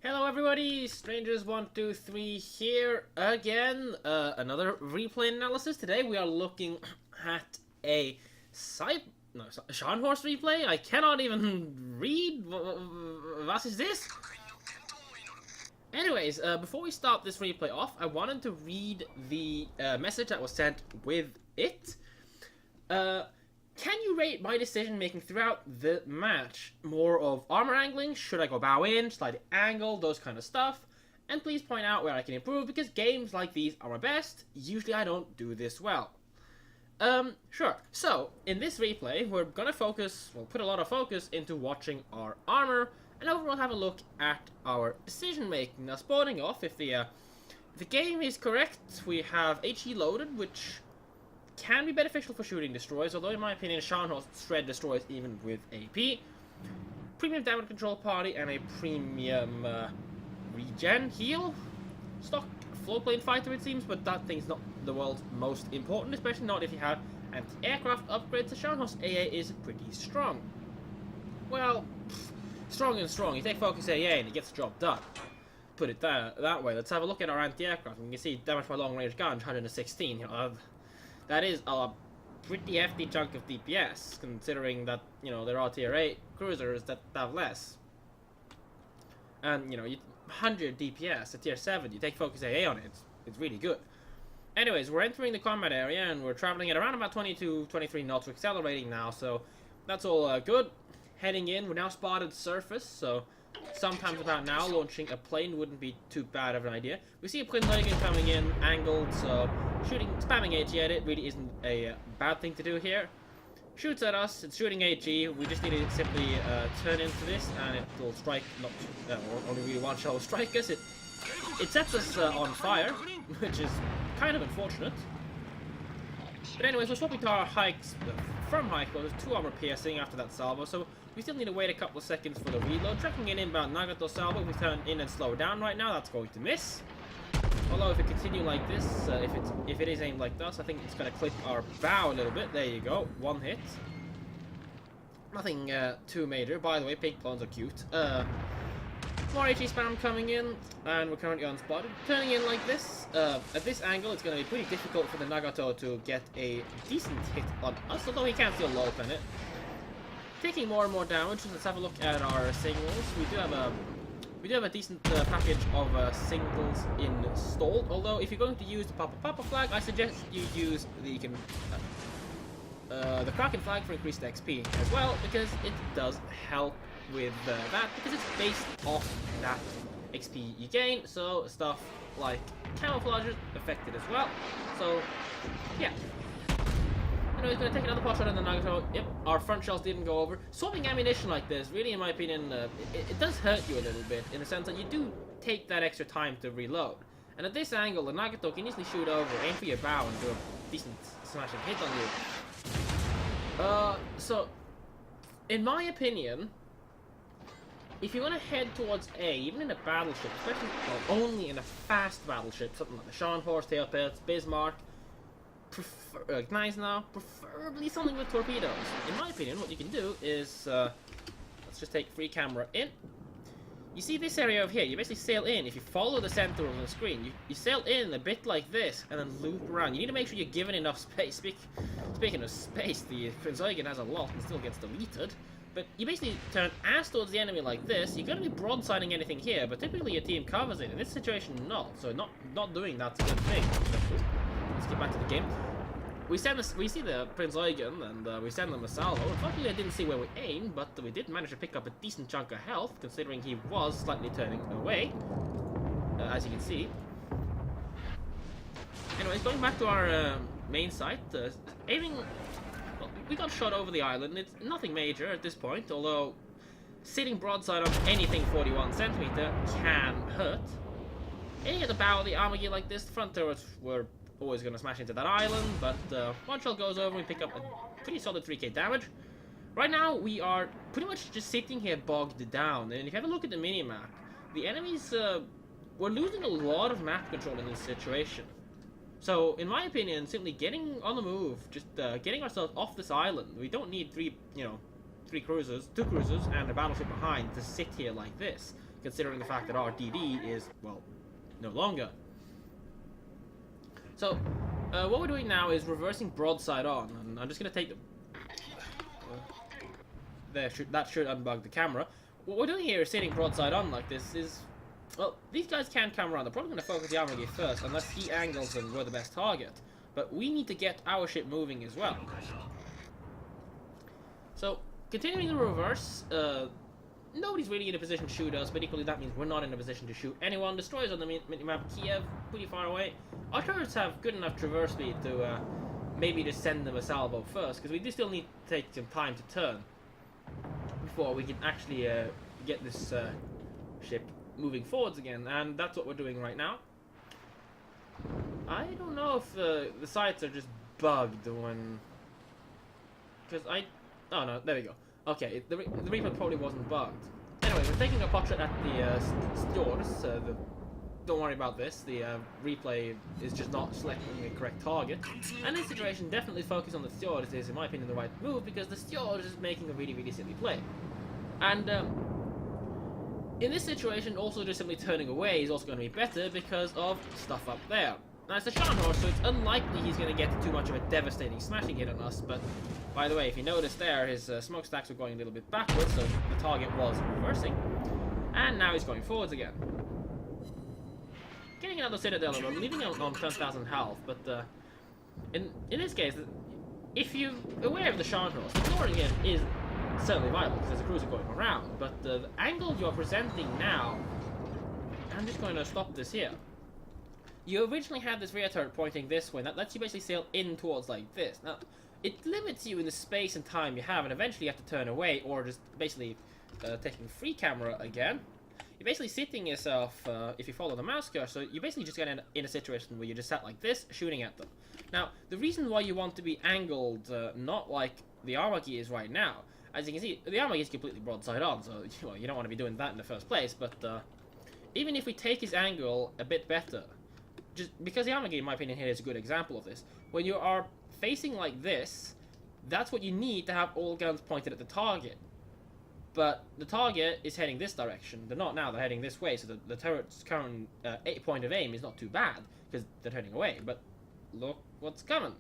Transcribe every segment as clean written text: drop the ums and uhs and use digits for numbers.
Hello everybody, Strangers123 here again. Another replay analysis. Today we are looking at a Scharnhorst replay. I cannot even read. What is this? Anyways, before we start this replay off, I wanted to read the message that was sent with it. Can you rate my decision making throughout the match? More of armor angling, should I go bow in, slight angle, those kind of stuff. And please point out where I can improve, because games like these are my best. Usually I don't do this well. Sure. So, in this replay, we're gonna put a lot of focus into watching our armor, and overall have a look at our decision making. Now, spawning off, if the game is correct, we have HE loaded, which can be beneficial for shooting destroyers, although in my opinion Scharnhorst shred destroys even with AP. Premium damage control party and a premium regen heal. Stock floatplane fighter it seems, but that thing's not the world's most important, especially not if you have anti-aircraft upgrades. The Scharnhorst AA is pretty strong. Well, strong and strong. You take focus AA and it gets the job done. Put it that way. Let's have a look at our anti-aircraft. You can see damage by long range gun 116. You know, that is a pretty hefty chunk of DPS, considering that, you know, there are tier 8 cruisers that have less. And, you know, 100 DPS at tier 7, you take focus AA on it, it's really good. Anyways, we're entering the combat area, and we're traveling at around about 22-23 knots. We're accelerating now, so that's all good. Heading in, we're now spotted surface, so sometimes about now, launching a plane wouldn't be too bad of an idea. We see a Prince coming in, angled, so spamming HE at it really isn't a bad thing to do here. Shoots at us, it's shooting HE, we just need to simply turn into this, and it will strike, only really one shell will strike us. It sets us on fire, which is kind of unfortunate. But anyways, we're swapping to our hikes from high close, 2 armor piercing after that salvo, so we still need to wait a couple of seconds for the reload. Tracking in inbound Nagato salvo, we turn in and slow down right now, that's going to miss. Although if we continue like this, if it is aimed like this, I think it's going to clip our bow a little bit. There you go, 1 hit. Nothing too major. By the way, pink clones are cute. More HE spam coming in, and we're currently unspotted. Turning in like this, at this angle, it's going to be pretty difficult for the Nagato to get a decent hit on us, although he can still low open it. Taking more and more damage. Let's have a look at our signals. We do have a decent package of singles installed. Although if you're going to use the Papa flag, I suggest you use the Kraken flag for increased XP as well, because it does help with that, because it's based off that XP you gain. So stuff like camouflage is affected as well. So yeah. You know, he's going to take another pot shot in the Nagato. Yep, our front shells didn't go over. Swapping ammunition like this, really, in my opinion, it does hurt you a little bit, in the sense that you do take that extra time to reload. And at this angle, the Nagato can easily shoot over, aim for your bow, and do a decent smashing hit on you. So, in my opinion, if you want to head towards A, even in a battleship, especially only in a fast battleship, something like the Scharnhorst, Tailpits, Bismarck, preferably something with torpedoes. In my opinion, what you can do is, let's just take free camera in. You see this area over here, you basically sail in. If you follow the center of the screen, you sail in a bit like this, and then loop around. You need to make sure you're given enough space. Speaking of space, the Prince Eugen has a lot and still gets deleted. But you basically turn ass towards the enemy like this. You're going to be broadsiding anything here, but typically your team covers it. In this situation, not. So not doing that's a good thing. Let's get back to the game. We see the Prince Eugen, and we send them a salvo. Unfortunately, I didn't see where we aimed, but we did manage to pick up a decent chunk of health, considering he was slightly turning away, as you can see. Anyways, going back to our main site, aiming. Well, we got shot over the island. It's nothing major at this point, although sitting broadside on anything 41 centimeter can hurt. Aiming at the bow of the armor gear like this, the front turrets were always going to smash into that island, but one shell goes over and we pick up a pretty solid 3k damage. Right now, we are pretty much just sitting here bogged down, and if you have a look at the mini-map, the enemies, we're losing a lot of map control in this situation. So, in my opinion, simply getting on the move, just getting ourselves off this island. We don't need two cruisers and a battleship behind to sit here like this. considering the fact that our DD is, well, no longer. So, what we're doing now is reversing broadside on, and I'm just going to take the... that should unbug the camera. What we're doing here is sitting broadside on like this is... Well, these guys can't come around. They're probably going to focus the armor gear first, unless he angles and we're the best target. But we need to get our ship moving as well. So, continuing the reverse, nobody's really in a position to shoot us, but equally that means we're not in a position to shoot anyone. Destroyers on the minimap, Kiev, pretty far away. Our turrets have good enough traverse speed to maybe just send them a salvo first, because we do still need to take some time to turn before we can actually get this ship moving forwards again, and that's what we're doing right now. I don't know if the sights are just bugged when... Because oh no, there we go. Okay, the replay probably wasn't bugged. Anyway, we're taking a portrait at the stores. Don't worry about this. The replay is just not selecting a correct target. And in this situation, definitely focus on the steward is, in my opinion, the right move, because the steward is making a really, really silly play. And in this situation, also just simply turning away is also going to be better because of stuff up there. Now, it's a Sharnhorse, so it's unlikely he's going to get too much of a devastating smashing hit on us, but by the way, if you notice there, his smokestacks were going a little bit backwards, so the target was reversing. And now he's going forwards again. Getting another Citadel, but leaving him on 10,000 health, but in this case, if you're aware of the Sharnhorse, ignoring him is certainly viable, because there's a cruiser going around, but the angle you're presenting now... I'm just going to stop this here. You originally had this rear turret pointing this way, that lets you basically sail in towards like this. Now, it limits you in the space and time you have, and eventually you have to turn away, or just basically taking free camera again. You're basically sitting yourself, if you follow the mouse cursor, you basically just get in a situation where you just sat like this, shooting at them. Now, the reason why you want to be angled, not like the armor key is right now, as you can see, the armor key is completely broadside on, so well, you don't want to be doing that in the first place, but even if we take his angle a bit better, just because the armor key, in my opinion, here is a good example of this, when you are facing like this, that's what you need to have all guns pointed at the target. But the target is heading this direction. They're not now, they're heading this way, so the turret's current point of aim is not too bad, because they're heading away. But look what's coming.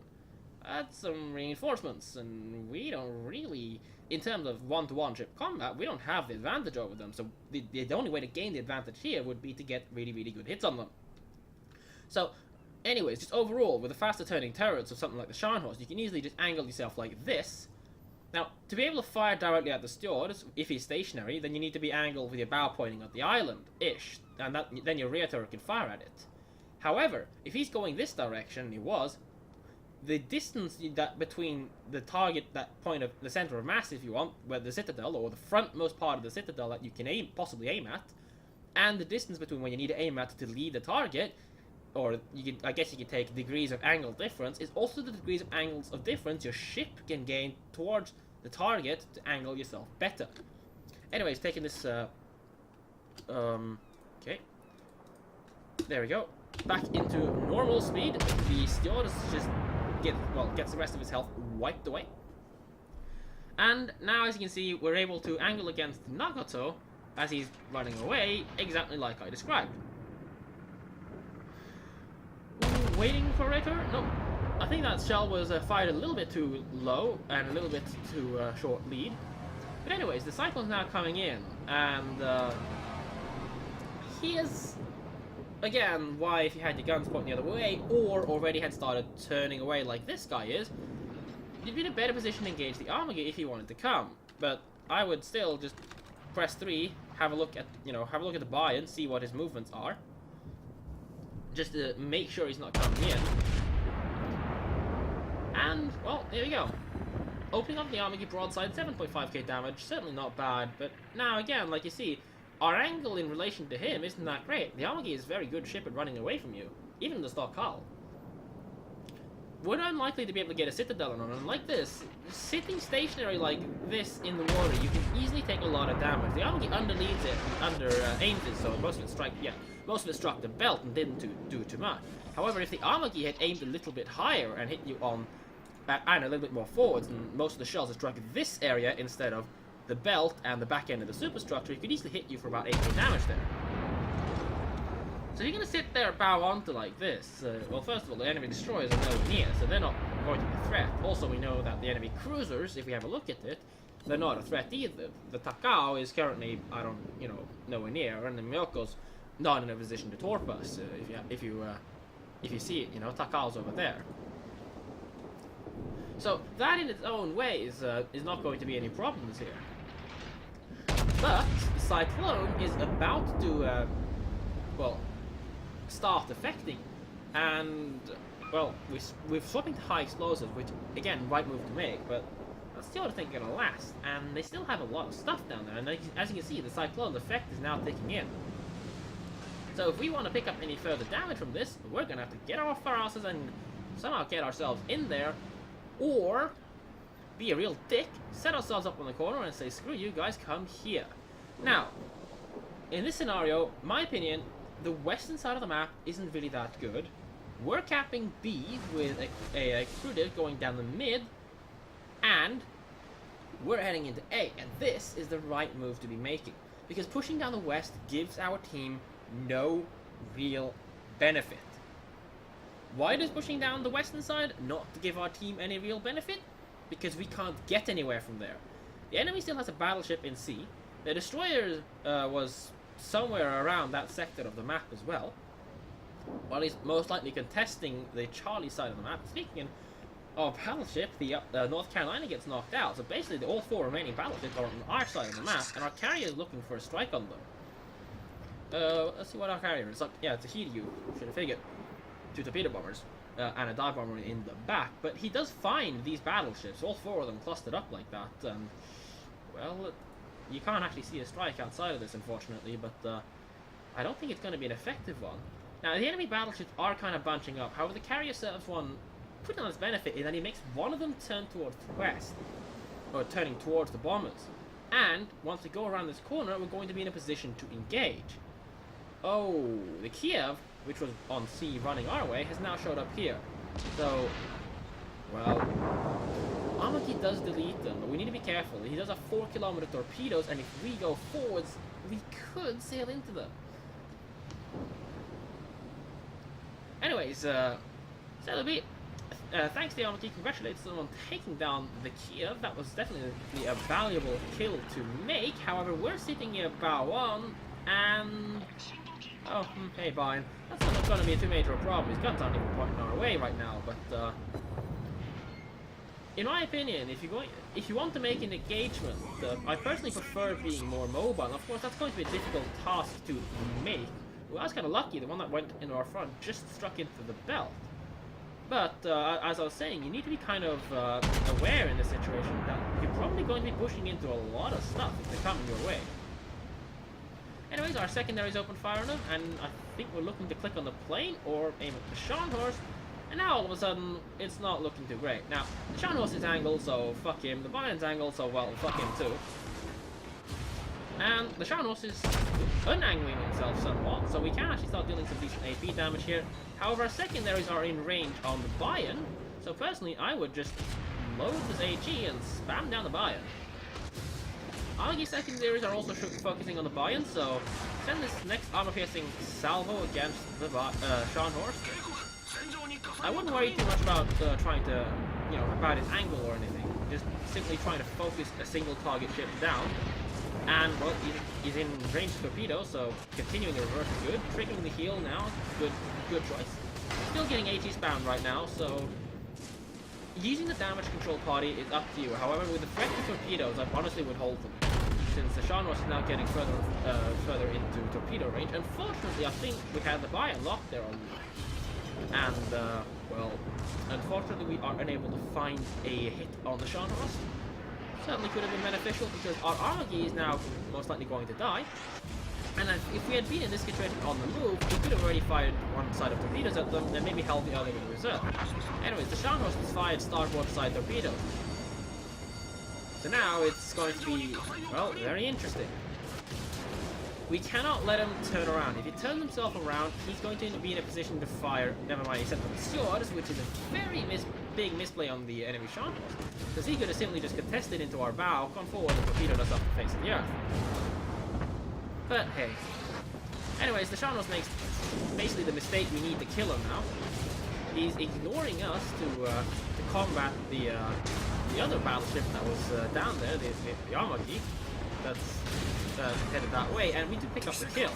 That's some reinforcements, and we don't really, in terms of one-to-one ship combat, we don't have the advantage over them, so the only way to gain the advantage here would be to get really, really good hits on them. So, anyways, just overall, with the faster turning turrets of something like the Sharnhorse, you can easily just angle yourself like this. Now, to be able to fire directly at the steward, if he's stationary, then you need to be angled with your bow pointing at the island-ish, and then your rear turret can fire at it. However, if he's going this direction, and he was, the distance that between the target, that point of the center of mass, if you want, where the citadel, or the frontmost part of the citadel that you can possibly aim at, and the distance between when you need to aim at to lead the target, or I guess you could take degrees of angle difference, is also the degrees of angles of difference your ship can gain towards the target to angle yourself better. Anyways, taking this, okay. There we go. Back into normal speed. The steward just gets the rest of his health wiped away. And now, as you can see, we're able to angle against Nagato as he's running away, exactly like I described. Waiting for Ritter? No. I think that shell was fired a little bit too low and a little bit too short lead. But anyways, the Cyclone's now coming in, and here's, again, why if you had your guns pointing the other way, or already had started turning away like this guy is, you'd be in a better position to engage the armor gear if you wanted to come. But I would still just press 3, have a look at the buy-in, see what his movements are, just to make sure he's not coming in. And, well, there we go. Opening up the armor gear broadside, 7.5k damage, certainly not bad, but now again, like you see, our angle in relation to him isn't that great. The armor gear is very good ship at running away from you, even the stock hull. We're unlikely to be able to get a citadel on him, and like this, sitting stationary like this in the water, you can easily take a lot of damage. The armor gear underleads it, aims it, so most of it struck the belt and didn't do too much. However, if the armor gear had aimed a little bit higher and hit you on and a little bit more forwards, and most of the shells had struck this area instead of the belt and the back end of the superstructure, it could easily hit you for about 18 damage there. So you're going to sit there bow onto like this. Well, first of all, the enemy destroyers are nowhere near, so they're not going to be a threat. Also, we know that the enemy cruisers, if we have a look at it, they're not a threat either. The Takao is currently, nowhere near, and the Myoko's not in a position to torp us. If you see it, Takao's over there. So that in its own way is not going to be any problems here. But the Cyclone is about to, start affecting, and we're swapping to high explosives, which again, right move to make, but that's still I think gonna last, and they still have a lot of stuff down there, and as you can see, the Cyclone's effect is now ticking in. So if we want to pick up any further damage from this, we're gonna have to get off our asses and somehow get ourselves in there, or be a real dick, set ourselves up on the corner and say, screw you guys, come here. Now, in this scenario, my opinion, the western side of the map isn't really that good. We're capping B with a crew div going down the mid, and we're heading into A, and this is the right move to be making, because pushing down the west gives our team no real benefit. Why does pushing down the western side not to give our team any real benefit? Because we can't get anywhere from there. The enemy still has a battleship in C. The destroyer was somewhere around that sector of the map as well. Well, he's most likely contesting the Charlie side of the map. Speaking of battleship, the North Carolina gets knocked out. So basically, all four remaining battleships are on our side of the map, and our carrier is looking for a strike on them. Let's see what our carrier is. Yeah, it's a Hiryu. Should have figured. 2 torpedo bombers and a dive bomber in the back. But he does find these battleships, all 4 of them clustered up like that. Well, you can't actually see a strike outside of this, unfortunately, but I don't think it's going to be an effective one. Now, the enemy battleships are kind of bunching up. However, the carrier serves one pretty nice benefit in that he makes one of them turn towards the west, or turning towards the bombers. And once we go around this corner, we're going to be in a position to engage. Oh, the Kiev, which was on C running our way, has now showed up here. So, well, Amaki does delete them, but we need to be careful. He does have 4-kilometer torpedoes, and if we go forwards, we could sail into them. Anyways, so it'll be, thanks to Amaki, congratulations on taking down the Kiev. That was definitely a valuable kill to make. However, we're sitting here bow on, and oh, hey, Brian. That's not going to be too major a problem. His guns aren't even pointing our way right now, but in my opinion, if you want to make an engagement, I personally prefer being more mobile. Of course, that's going to be a difficult task to make. Well, I was kind of lucky. The one that went into our front just struck into the belt. But as I was saying, you need to be kind of aware in this situation that you're probably going to be pushing into a lot of stuff if they're coming your way. Anyways, our secondary is open fire on them, and I think we're looking to click on the plane or aim at the Scharnhorst, and now all of a sudden, it's not looking too great. Now, the Scharnhorst is angled, so fuck him. The Bayern's angled, so well, fuck him too. And the Scharnhorst is unangling itself somewhat, so we can actually start dealing some decent AP damage here. However, our secondaries are in range on the Bayern, so personally, I would just load this AG and spam down the Bayern. Amagi secondaries are also focusing on the Bayern, so send this next armor-piercing salvo against the Scharnhorst. I wouldn't worry too much about trying to, about his angle or anything. Just simply trying to focus a single target ship down. And, well, he's in range torpedo, so continuing the reverse is good. Triggering the heal now, good choice. Still getting AT spammed right now, so using the damage control party is up to you. However, with the threat to torpedoes, I honestly would hold them, since the Scharnhorst is now getting further into torpedo range. Unfortunately, I think we had the Bayern locked there on me. And, well, unfortunately we are unable to find a hit on the Scharnhorst. Certainly could have been beneficial, because our Amagi is now most likely going to die. And if we had been in this situation on the move, we could have already fired one side of torpedoes at them, and maybe held the other with reserve. Anyways, the Scharnhorst has fired starboard side torpedoes. So now it's going to be, well, very interesting. We cannot let him turn around. If he turns himself around, he's going to be in a position to fire. Never mind, he sent on the swords, which is a very big misplay on the enemy Shan horse. Because he could have simply just contested into our bow, gone forward, and torpedoed us off the face of the earth. But hey. Anyways, the Shan horse makes basically the mistake we need to kill him now. He's ignoring us to combat the other battleship that was down there, the Amagi, that's headed that way, and we do pick up the kill.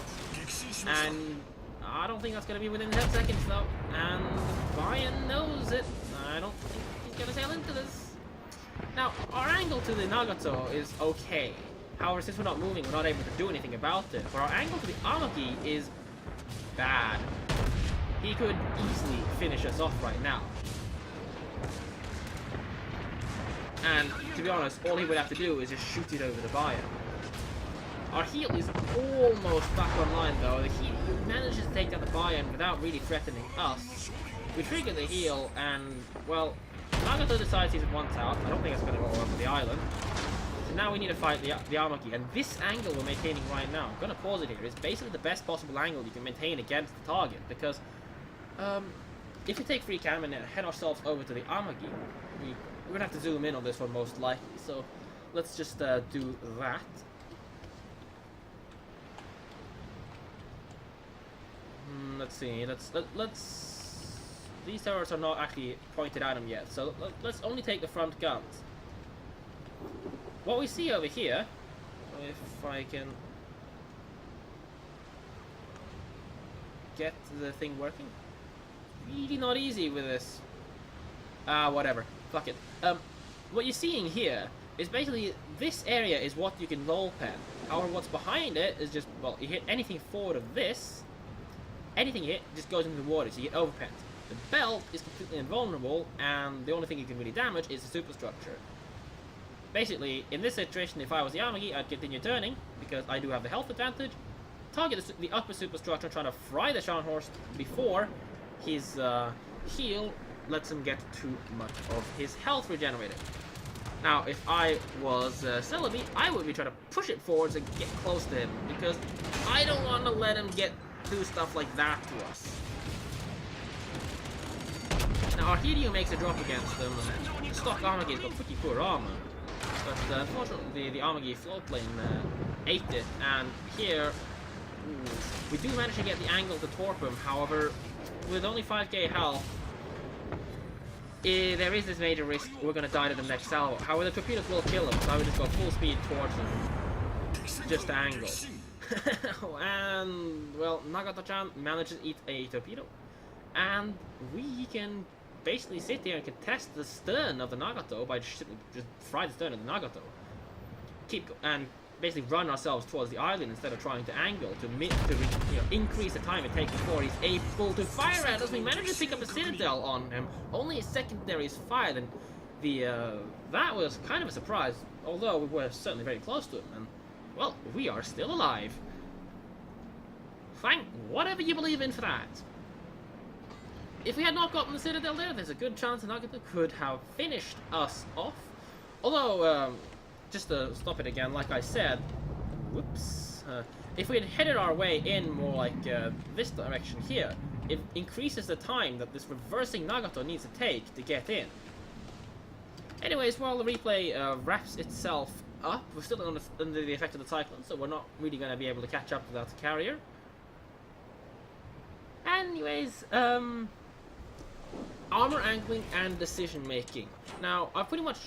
And I don't think that's going to be within 10 seconds though, and Brian knows it. I don't think he's going to sail into this. Now, our angle to the Nagato is okay. However, since we're not moving, we're not able to do anything about it. But our angle to the Amagi is bad. He could easily finish us off right now. And to be honest, all he would have to do is just shoot it over the Bayern. Our heel is almost back online though. The heel manages to take down the Bayern without really threatening us. We trigger the heel and, well, Nagato decides he's one out. I don't think it's going to go over the island. So now we need to fight the Amagi. And this angle we're maintaining right now, I'm going to pause it here, is basically the best possible angle you can maintain against the target. Because if we take free cam and head ourselves over to the Amagi, we're going to have to zoom in on this one most likely. So let's just do that. Let's see. Let's. These towers are not actually pointed at them yet, so let's only take the front guns. What we see over here, if I can get the thing working, really not easy with this. Whatever. Fuck it. What you're seeing here is basically this area is what you can roll pen. However, what's behind it is just, well, you hit anything forward of this. Anything you hit just goes into the water, so you get overpent. The belt is completely invulnerable, and the only thing you can really damage is the superstructure. Basically, in this situation, if I was the Amagi, I'd continue turning, because I do have the health advantage, target the upper superstructure, trying to fry the Shan horse before his heel lets him get too much of his health regenerated. Now, if I was Celebi, I would be trying to push it forwards and get close to him, because I don't want to let him do stuff like that to us. Now, our Hideo makes a drop against them, and the stock Amagi's got pretty poor armor. But unfortunately, the Amagi float plane ate it, and here, we do manage to get the angle to torp him. However, with only 5k health, there is this major risk we're going to die to the next salvo. However, the torpedoes will kill him, so I would just go full speed towards him, just to angle. And, well, Nagato-chan manages to eat a torpedo, and we can basically sit here and contest the stern of the Nagato by just fry the stern of the Nagato, and basically run ourselves towards the island instead of trying to angle to increase the time it takes before he's able to fire at us. We managed to pick up a citadel on him. Only a secondary is fired, and that was kind of a surprise, although we were certainly very close to him, and well, we are still alive. Thank whatever you believe in for that. If we had not gotten the citadel there's a good chance Nagato could have finished us off. Although, just to stop it again, like I said, whoops, if we had headed our way in more like this direction here, it increases the time that this reversing Nagato needs to take to get in. Anyways, while the replay wraps itself up, we're still under the effect of the cyclone, so we're not really going to be able to catch up to that carrier. Anyways, armor angling and decision making. Now, I've pretty much,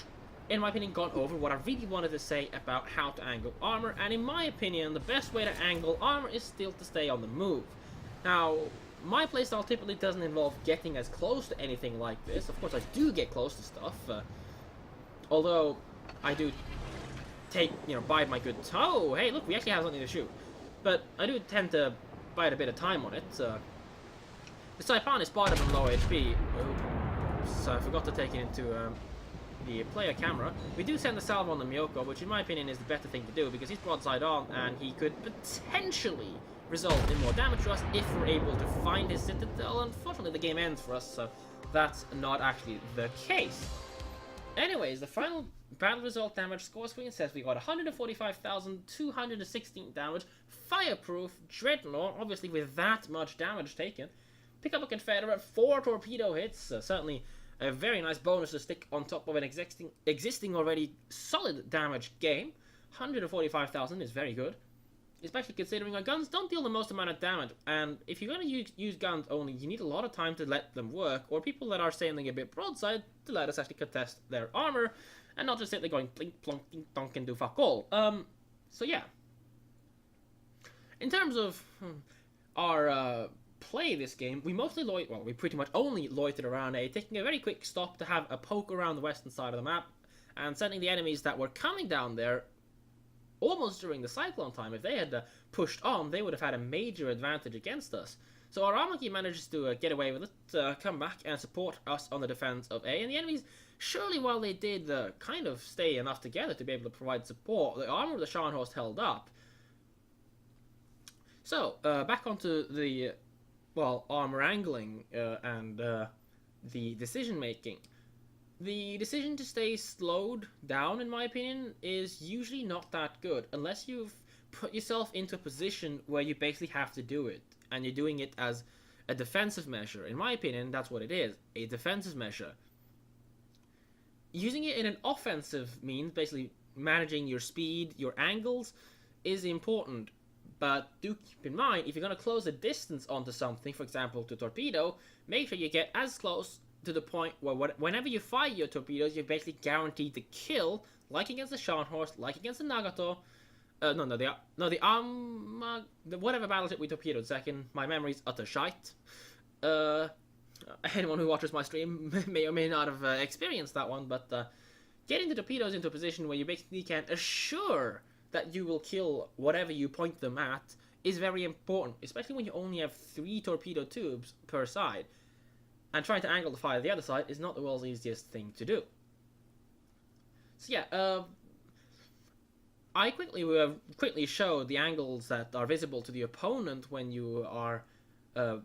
in my opinion, gone over what I really wanted to say about how to angle armor, and in my opinion, the best way to angle armor is still to stay on the move. Now, my playstyle typically doesn't involve getting as close to anything like this. Of course, I do get close to stuff, although I do bide my good toe. Hey, look, we actually have something to shoot. But I do tend to bide a bit of time on it. The Saipan is spotted on low HP. So I forgot to take it into the player camera. We do send the salvo on the Miyoko, which in my opinion is the better thing to do, because he's broadside on, and he could potentially result in more damage to us if we're able to find his citadel. Unfortunately, the game ends for us, so that's not actually the case. Anyways, the final battle result damage score screen says we got 145,216 damage. Fireproof Dreadnought, obviously with that much damage taken. Pick up a Confederate, 4 torpedo hits, certainly a very nice bonus to stick on top of an existing already solid damage game. 145,000 is very good, especially considering our guns don't deal the most amount of damage, and if you're going to use guns only, you need a lot of time to let them work, or people that are sailing a bit broadside to let us actually contest their armor, and not just sit there going blink, plonk, ding, donk, and do fuck all. So yeah. In terms of our play this game, we mostly we pretty much only loitered around taking a very quick stop to have a poke around the western side of the map, and sending the enemies that were coming down there almost during the cyclone time. If they had pushed on, they would have had a major advantage against us. So our Armaki manages to get away with it, come back and support us on the defense of A, and the enemies, surely while they did kind of stay enough together to be able to provide support, the armor of the Scharnhorst held up. So, back onto the, armor angling and the decision making. The decision to stay slowed down, in my opinion, is usually not that good, unless you've put yourself into a position where you basically have to do it, and you're doing it as a defensive measure. In my opinion, that's what it is, a defensive measure. Using it in an offensive means, basically managing your speed, your angles, is important. But do keep in mind, if you're going to close a distance onto something, for example to torpedo, make sure you get as close to the point where whenever you fire your torpedoes, you're basically guaranteed to kill, like against the Scharnhorst, like against the Nagato. Whatever battleship we torpedoed second. My memory's utter shite. Anyone who watches my stream may or may not have experienced that one, but getting the torpedoes into a position where you basically can assure that you will kill whatever you point them at is very important, especially when you only have 3 torpedo tubes per side. And trying to angle the fire the other side is not the world's easiest thing to do. So yeah, I quickly show the angles that are visible to the opponent when you are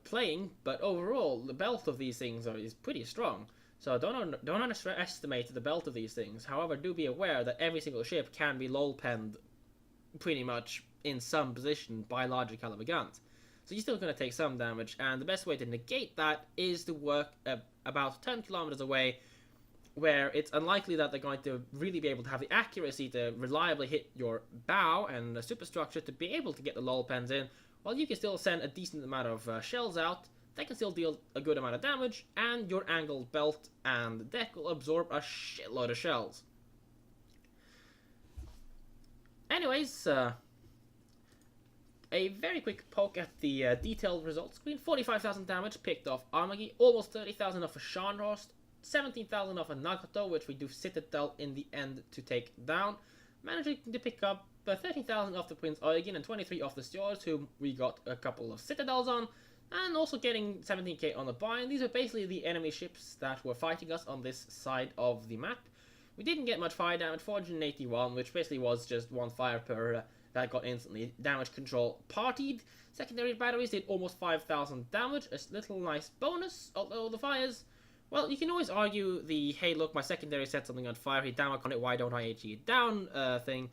playing, but overall the belt of these things is pretty strong. So don't underestimate the belt of these things. However, do be aware that every single ship can be lol-penned pretty much in some position by larger caliber guns. So you're still going to take some damage, and the best way to negate that is to work about 10 kilometers away, where it's unlikely that they're going to really be able to have the accuracy to reliably hit your bow and the superstructure to be able to get the lol pens in, while you can still send a decent amount of shells out. They can still deal a good amount of damage, and your angled belt and deck will absorb a shitload of shells. Anyways, a very quick poke at the detailed results screen. 45,000 damage picked off Armagi, almost 30,000 off a Scharnhorst, 17,000 off a Nagato, which we do Citadel in the end to take down. Managing to pick up 13,000 off the Prince Eugen and 23 off the Stewards, whom we got a couple of Citadels on, and also getting 17k on the buy. And these are basically the enemy ships that were fighting us on this side of the map. We didn't get much fire damage, 481, which basically was just 1 fire per that got instantly damage control partied. Secondary batteries did almost 5,000 damage, a little nice bonus, although the fires, well, you can always argue the, hey look, my secondary set something on fire, he damage on it, why don't I HE it down thing,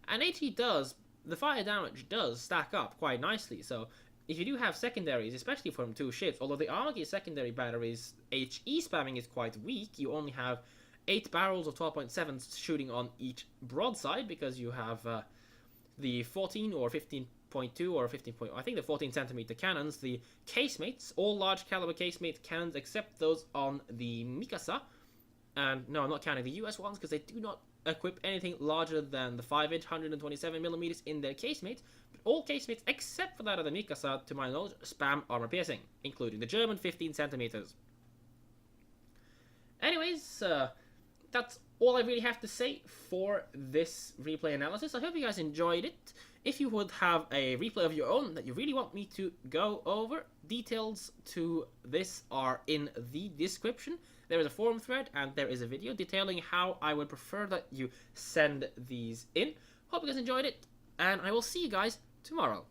and HE does, the fire damage does stack up quite nicely. So if you do have secondaries, especially from 2 ships, although the Armagi secondary batteries HE spamming is quite weak, you only have 8 barrels of 12.7 shooting on each broadside, because you have the 14 or 15.2 or 15. I think the 14 centimeter cannons, the casemates, all large caliber casemate cannons except those on the Mikasa. And no, I'm not counting the US ones because they do not equip anything larger than the 5-inch 127mm in their casemates. But all casemates except for that of the Mikasa, to my knowledge, spam armor piercing, including the German 15 centimeters. Anyways, that's all I really have to say for this replay analysis. I hope you guys enjoyed it. If you would have a replay of your own that you really want me to go over, details to this are in the description. There is a forum thread and there is a video detailing how I would prefer that you send these in. Hope you guys enjoyed it, and I will see you guys tomorrow.